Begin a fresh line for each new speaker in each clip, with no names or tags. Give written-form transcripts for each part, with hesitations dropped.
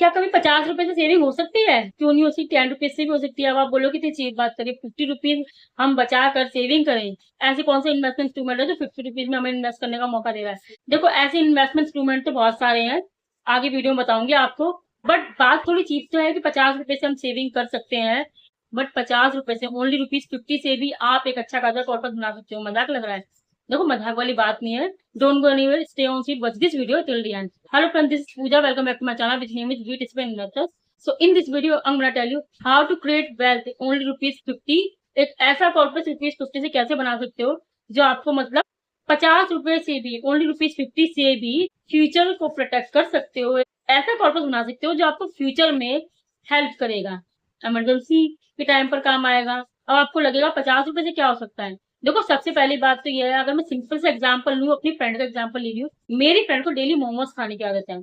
क्या कभी 50 रुपए से सेविंग हो सकती है? क्यों नहीं हो सकती? 10 रुपीज से भी हो सकती है। अब आप बोलो कि इतनी चीप बात करिए, 50 रुपीज हम बचा कर सेविंग करें। ऐसे कौन से इन्वेस्टमेंट इंस्ट्रूमेंट है जो 50 रुपीज में हमें इन्वेस्ट करने का मौका दे रहा है? देखो, ऐसे इन्वेस्टमेंट इंस्ट्रूमेंट तो बहुत सारे हैं, आगे वीडियो में बताऊंगी आपको। बट बात थोड़ी चीप तो है कि 50 रुपए से हम सेविंग कर सकते हैं। बट 50 रुपए से, ओनली रुपीज 50 से भी आप एक अच्छा खासा कॉर्पस बना सकते हो। मजाक लग रहा है? देखो, मजाक वाली बात नहीं है। Don't go anywhere, stay on seat, watch this video till the and. Hello friends, this is Pooja. Welcome back to my channel, which name is Beauty Spin Investors. So in this video, I'm gonna tell you how to create wealth only rupees 50। एक ऐसा corpus rupees 50 से कैसे बना सकते हो जो आपको मतलब 50 रुपए से भी, ओनली रुपीज 50 से भी फ्यूचर को प्रोटेक्ट कर सकते हो। ऐसा कॉर्पस बना सकते हो जो आपको फ्यूचर में हेल्प करेगा, इमरजेंसी के टाइम पर काम आएगा। अब आपको लगेगा 50 रुपए से क्या हो सकता है। देखो, सबसे पहली बात तो ये है, अगर मैं सिंपल से एग्जांपल लूं, अपनी फ्रेंड का एग्जांपल ले रही हूँ। मेरी फ्रेंड को डेली मोमोज खाने की आदत है।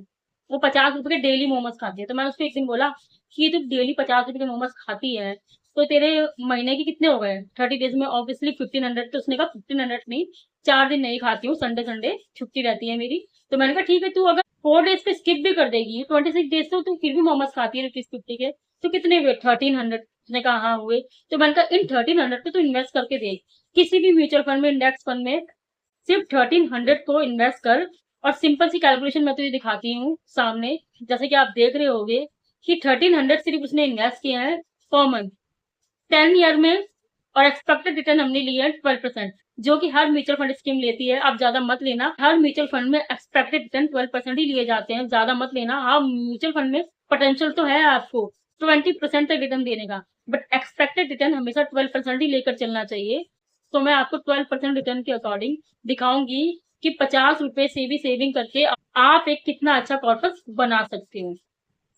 वो 50 रुपए के डेली मोमोज खाती है। तो मैंने उसको एक दिन बोला कि तू डेली 50 रुपए के मोमोज खाती है तो तेरे महीने के कितने हो गए 30 डेज में? ऑब्वियसली 1500। तो उसने कहा 1500 नहीं, 4 दिन नहीं खाती हूँ, संडे संडे छुट्टी रहती है मेरी। तो मैंने कहा ठीक है, तू अगर 4 डेज पे स्किप भी कर देगी, 26 डेज तो तू फिर भी मोमोज खाती है रुपीज 50 के, तो कितने हुए? 1300। उसने कहा हाँ हुए। तो मैंने कहा इन 1300 पे तू इन्वेस्ट करके देख, किसी भी म्यूचुअल फंड में, इंडेक्स फंड में, सिर्फ 1300 को इन्वेस्ट कर। और सिंपल सी कैलकुलेशन मैं तुझे दिखाती हूँ सामने, जैसे कि आप देख रहे होगे कि 1300 सिर्फ उसने इन्वेस्ट किया है पर मंथ, 10 ईयर में। और एक्सपेक्टेड रिटर्न हमने लिया है 12%, जो कि हर म्यूचुअल फंड स्कीम लेती है। आप ज्यादा मत लेना, हर म्यूचुअल फंड में एक्सपेक्टेड रिटर्न 12% ही लिए जाते हैं, ज्यादा मत लेना। हाँ, म्यूचुअल फंड में पोटेंशियल तो है आपको 20% तक रिटर्न देने का, बट एक्सपेक्टेड रिटर्न हमेशा 12% ही लेकर चलना चाहिए। तो मैं आपको 12% रिटर्न के अकॉर्डिंग दिखाऊंगी कि 50 रुपए से भी सेविंग करके आप एक कितना अच्छा कॉर्पस बना सकते हो।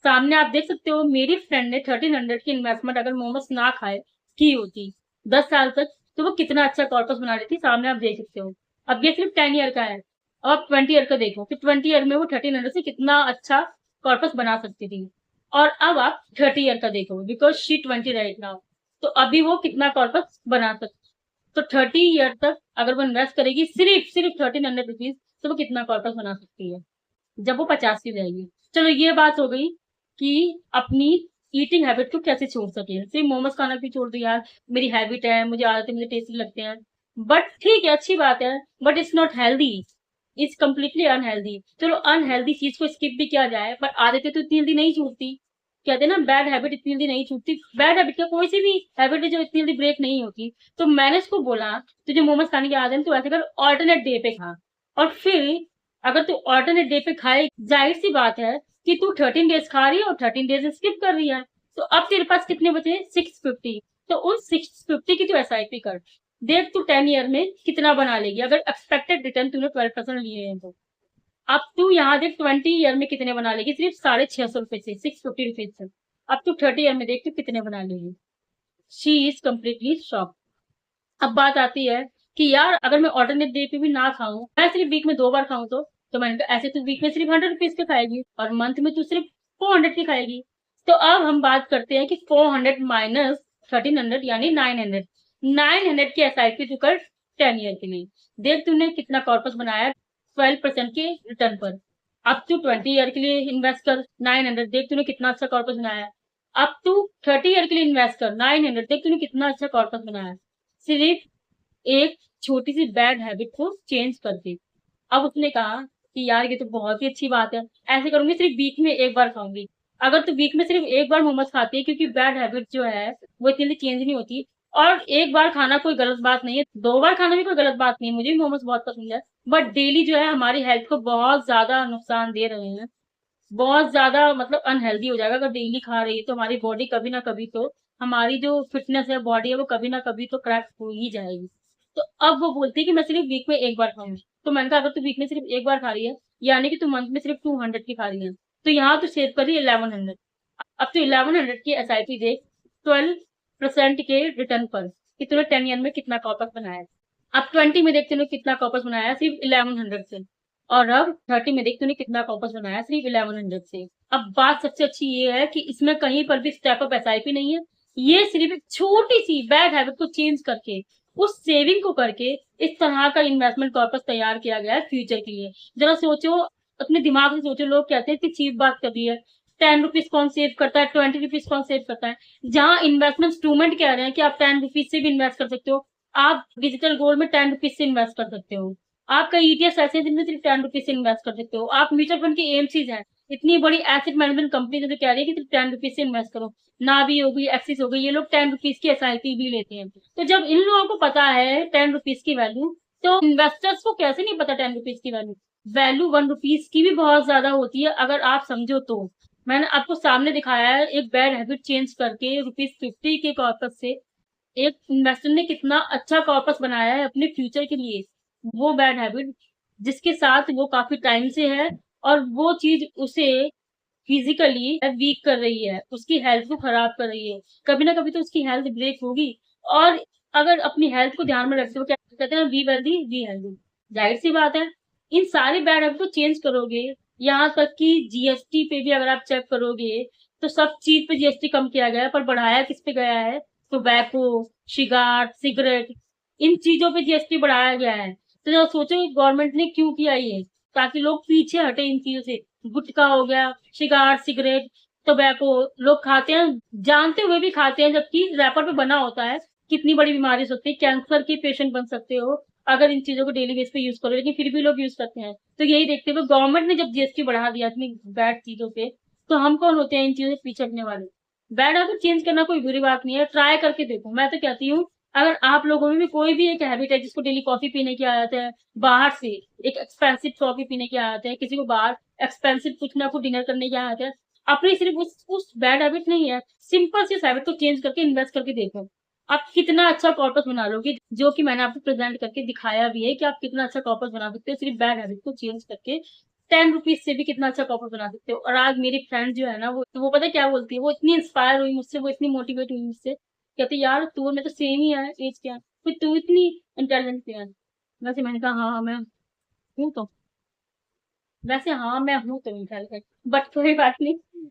सामने आप देख सकते हो, मेरी फ्रेंड ने 1300 की इन्वेस्टमेंट अगर मोमोज ना खाए की होती 10 साल तक, तो वो कितना अच्छा कॉर्पस बना रही थी। सामने आप देख सकते हो। अब ये सिर्फ 10 ईयर का है। अब आप 20 ईयर का देखो कि 20 ईयर में वो 1300 से कितना अच्छा कॉर्पस बना सकती थी। और अब आप 30 ईयर का देखो, बिकॉज शी 20 राइट नाउ, तो अभी वो कितना कॉर्पस बना सकती। तो 30 ईयर तक अगर वो इन्वेस्ट करेगी सिर्फ सिर्फ 1300 रुपीज, तो वो कितना कॉर्पस बना सकती है जब वो 50 की जाएगी। चलो, ये बात हो गई कि अपनी ईटिंग हैबिट को कैसे छोड़ सके। सिर्फ मोमोज खाना भी छोड़ दो यार, मेरी हैबिट है, मुझे आदत है, मुझे टेस्टी लगते हैं। बट ठीक है, अच्छी बात है, but it's not healthy, it's completely unhealthy. चलो, अनहेल्दी चीज को स्किप भी किया जाए, पर आदतें तो इतनी जल्दी नहीं छूटती। कहते हैं ना, बैड हैबिट इतनी जल्दी नहीं छूटती। बैड हैबिट का कोई सी भी हैबिट है जो इतनी जल्दी ब्रेक नहीं होती। तो मैंने उसको बोला, तुझे मोमोज खाने की आदत है, तो ऐसे कर, ऑल्टरनेट डे पे खा। और फिर अगर तू ऑल्टरनेट डे पे खाए, जाहिर सी बात है कि तू 13 डेज खा रही है और 13 डेज स्किप कर रही है। तो अब तेरे पास कितने बचे? 650। तो उन 650 की तू SIP कर, देख तू 10 ईयर में कितना बना लेगी अगर एक्सपेक्टेड रिटर्न तूने 12% लिए हैं तो। अब तू यहाँ देख 20 ईयर में कितने बना लेगी, सिर्फ 650 रुपए से, 650 रुपीज से। अब तू 30 ईयर में देख तू कितने बना लेगी। She is completely shock. अब बात आती है कि यार, अगर मैं ऑल्टरनेट डे पे भी ना खाऊं, मैं सिर्फ वीक में 2 बार खाऊं, तो मैंने कहा ऐसे तो वीक में सिर्फ 100 रुपीज के खाएगी और मंथ में तू सिर्फ 400 की खाएगी। तो अब हम बात करते हैं कि 400 माइनस 1300 यानी 900। 900 की SIP तू कर 10 ईयर के लिए। देख तूने कितना कॉर्पस बनाया 12% के रिटर्न पर। अब तू 20 ईयर के लिए इन्वेस्ट कर 900, देख तूने कितना अच्छा कॉर्पस बनाया। अब तू 30 ईयर के लिए इन्वेस्ट कर 900, देख तूने कितना अच्छा कॉर्पस बनाया, सिर्फ एक छोटी सी बैड हैबिट को चेंज करके। अब उसने कहा कि यार, ये तो बहुत ही अच्छी बात है, ऐसे करूंगी, सिर्फ वीक में एक बार खाऊंगी। अगर तू वीक में सिर्फ एक बार मोमोज खाती है, क्योंकि बैड हैबिट जो है वो इतनी चेंज नहीं होती। और एक बार खाना कोई गलत बात नहीं है, 2 बार खाना भी कोई गलत बात नहीं है, मुझे भी मोमोज बहुत पसंद है। बट डेली जो है हमारी हेल्थ को बहुत ज्यादा नुकसान दे रहे हैं, बहुत ज्यादा मतलब अनहेल्दी हो जाएगा। अगर डेली खा रही है तो हमारी बॉडी कभी ना कभी तो, हमारी जो फिटनेस है, बॉडी है, वो कभी ना कभी तो क्रैक हो ही जाएगी। तो अब वो बोलती है कि मैं सिर्फ वीक में एक बार खाऊंगी। तो मैंने कहा अगर तू वीक में सिर्फ एक बार खा रही है, यानी कि तू मंथ में सिर्फ 200 की खा रही है, तो यहाँ तू सेव कर रही है 1100। अब तो 1100 की SIP देख, 12% के रिटर्न पर कि तूने 10 ईयर में कितना कॉर्पस बनाया है। अब 20 में देख तूने कितना कॉर्पस बनाया है, सिर्फ 1100 से। और अब 30 में देख तूने कितना कॉर्पस बनाया है, सिर्फ 1100 से। अब बात सबसे अच्छी ये है कि इसमें कहीं पर भी स्टेप अप SIP नहीं है। ये सिर्फ एक छोटी सी बैड हैबिट को चेंज करके, उस सेविंग को करके, इस तरह का इन्वेस्टमेंट कॉर्पस तैयार किया गया है फ्यूचर के लिए। जरा सोचो, अपने दिमाग से सोचो। लोग कहते हैं कि चीप बात कर रही है, ₹10 कौन सेव करता है, ₹20 कौन सेव करता है। जहाँ इन्वेस्टमेंट इंस्ट्रूमेंट कह रहे हैं कि आप ₹10 से भी इन्वेस्ट कर सकते हो, आप डिजिटल गोल्ड में ₹10 से इन्वेस्ट कर सकते हो। आपका ईटीएफ ऐसे है जिनमें सिर्फ ₹10 से इन्वेस्ट कर सकते हो। आप म्यूचुअल फंड की एएमसीज हैं, इतनी बड़ी एसेट मैनेजमेंट कंपनी जो कह रही है कि सिर्फ ₹10 से इन्वेस्ट करो। नावी हो गई, एक्सिस हो गई, ये लोग ₹10 की एसआईपी भी लेते हैं। तो जब इन लोगों को पता है ₹10 की वैल्यू, तो इन्वेस्टर्स को कैसे नहीं पता ₹10 की वैल्यू। वैल्यू ₹1 की भी बहुत ज्यादा होती है अगर आप समझो तो। मैंने आपको सामने दिखाया है एक बैड हैबिट चेंज करके ₹50 के कॉर्पस से एक इन्वेस्टर ने कितना अच्छा कॉर्पस बनाया है अपने फ्यूचर के लिए। वो बैड हैबिट जिसके साथ वो काफी टाइम से है, और वो चीज उसे फिजिकली वीक कर रही है, उसकी हेल्थ को खराब कर रही है। कभी ना कभी तो उसकी हेल्थ ब्रेक होगी। और अगर अपनी हेल्थ को ध्यान में रखते हो, क्या कहते हैं, बी वेल्दी बी हेल्दी। जाहिर सी बात है, इन सारी बैड हैबिट को चेंज करोगे। यहाँ तक कि जीएसटी पे भी अगर आप चेक करोगे तो सब चीज पे जीएसटी कम किया गया है, पर बढ़ाया किस पे गया है? टोबैको, सिगार, सिगरेट, इन चीजों पे जीएसटी बढ़ाया गया है। तो जब सोचो गवर्नमेंट ने क्यों किया ये, ताकि लोग पीछे हटे इन चीजों से। गुटखा हो गया, सिगार, सिगरेट, टोबैको लोग खाते हैं, जानते हुए भी खाते हैं, जबकि रैपर पे बना होता है। कितनी बड़ी बीमारी हो सकती है, कैंसर के पेशेंट बन सकते हो अगर इन चीजों को डेली बेस पे यूज करो, लेकिन फिर भी लोग यूज करते हैं। तो यही देखते हुए गवर्नमेंट ने जब जीएसटी बढ़ा दिया इतनी बैड चीजों पे, तो हम कौन होते हैं इन चीजों से पीछे हटने वाले। बैड हैबिट चेंज करना कोई बुरी बात नहीं है, ट्राई करके देखो। मैं तो कहती हूँ, अगर आप लोगों में भी कोई भी एक हैबिट है, जिसको डेली कॉफी पीने की आदत है, बाहर से एक एक्सपेंसिव कॉफी पीने की आदत है, किसी को बाहर एक्सपेंसिव कुछ ना कुछ डिनर करने की आदत है, अपनी सिर्फ उस बैड हैबिट नहीं है, सिंपल सी हैबिट को चेंज करके इन्वेस्ट करके देखो। आप कितना अच्छा कॉर्पस बना लोगे, जो कि मैंने आपको प्रेजेंट करके दिखाया भी है कि आप कितना अच्छा कॉर्पस बना सकते हो सिर्फ बैड हैबिट को चेंज करके। ₹10 से भी कितना अच्छा कॉर्पस बना सकते हो। और आज मेरी फ्रेंड जो है ना, वो पता है क्या बोलती है, वो इतनी इंस्पायर हुई मुझसे, वो इतनी मोटिवेट हुई मुझसे, कहती यार तू और मैं तो सेम ही है एज क्या, फिर तू इतनी इंटेलिजेंट है। वैसे मैंने कहा हाँ मैं हूँ तो, वैसे हाँ मैं हूँ तो इंटेलिजेंट, बट कोई बात नहीं।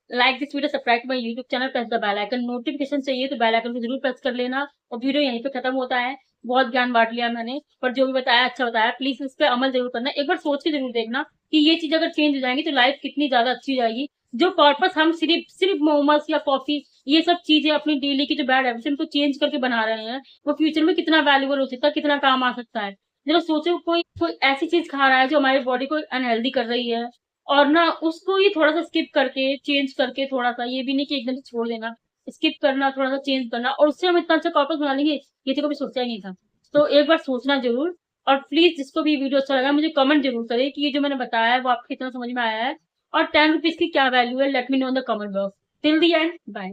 Like this video, subscribe my YouTube channel, press the bell icon. Notification चाहिए तो बेल आइकन को जरूर प्रेस कर लेना। और वीडियो यहीं पे खत्म होता है। बहुत ज्ञान बांट लिया मैंने, पर जो भी बताया अच्छा बताया। प्लीज इस पे अमल जरूर करना, एक बार सोच के जरूर देखना कि ये चीज अगर चेंज हो जाएंगी तो लाइफ कितनी ज्यादा अच्छी हो जाएगी। जो पर्पस हम सिर्फ सिर्फ मोमोज या कॉफी, ये सब चीजें अपनी डेली की जो बैड हैबिट्स उनको चेंज करके बना रहे हैं, वो फ्यूचर में कितना वैल्यूबल हो सकता है, कितना काम आ सकता है। जरा सोचो, कोई कोई ऐसी चीज खा रहा है जो हमारी बॉडी को अनहेल्दी कर रही है, और ना उसको ही थोड़ा सा स्किप करके चेंज करके, थोड़ा सा, ये भी नहीं कि एकदम से छोड़ देना, स्किप करना, थोड़ा सा चेंज करना, और उससे हम इतना अच्छा कॉर्पस बना लेंगे, ये तो कभी सोचा ही नहीं था। तो एक बार सोचना जरूर। और प्लीज जिसको भी वीडियो अच्छा लगा मुझे कमेंट जरूर करे कि ये जो मैंने बताया है वो आपको कितना समझ में आया है, और ₹10 की क्या वैल्यू है। Let me know in the comment box. Till the end, bye.